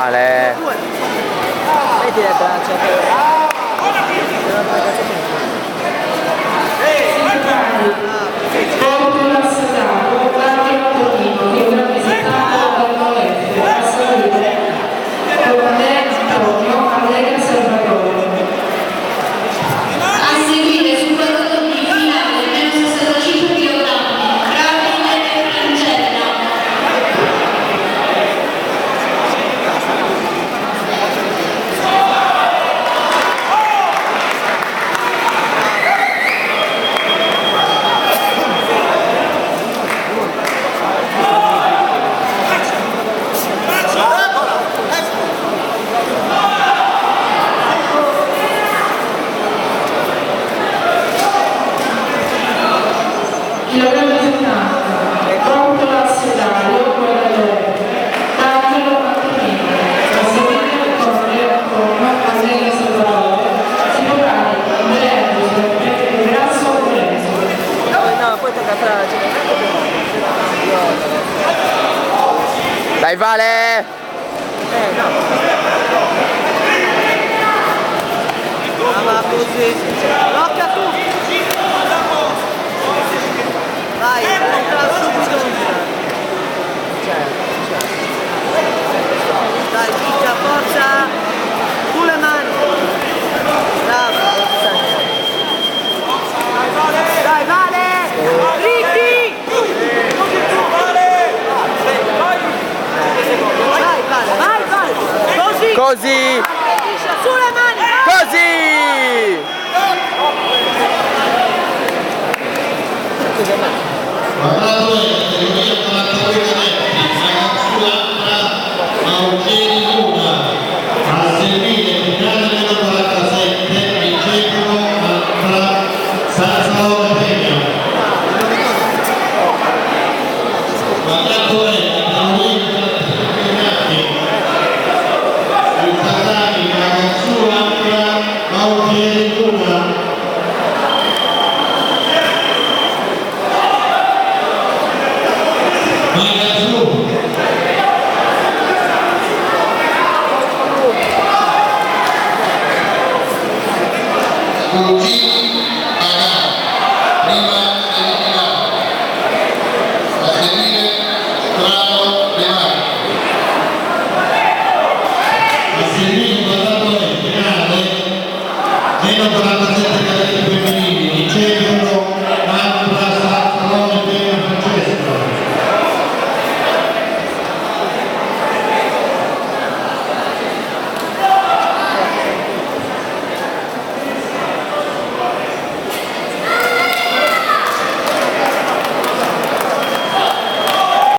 Vale. Vedi le braccia. Il rappresentante è contro l'assedario Guadalupe, Angelo Antonino, a seguire il corriere con Allegra Salvatore, si vorrà inverendosi il grasso Lorenzo. No, poi tocca fragile. Dai Vale! No. Ma così. Blocca tu. Vai, entra subito. Dai, picchia, forza. Tu le mani. Bravo. Dai, Vale. Ricky. Vai, Vale. Così. Così! Sulle mani. Così! Guardato categoria 42 metri, sull'altra Maugeri Luna, a servire finale meno 47, il centro Altra Sassao Pegno. Guardato categoria 42 metri, il Catania sull'altra Maugeri Luna. Cugini Pagano, prima semifinale, a seguire Strano De Marco, a seguire il guardatore finale, meno 47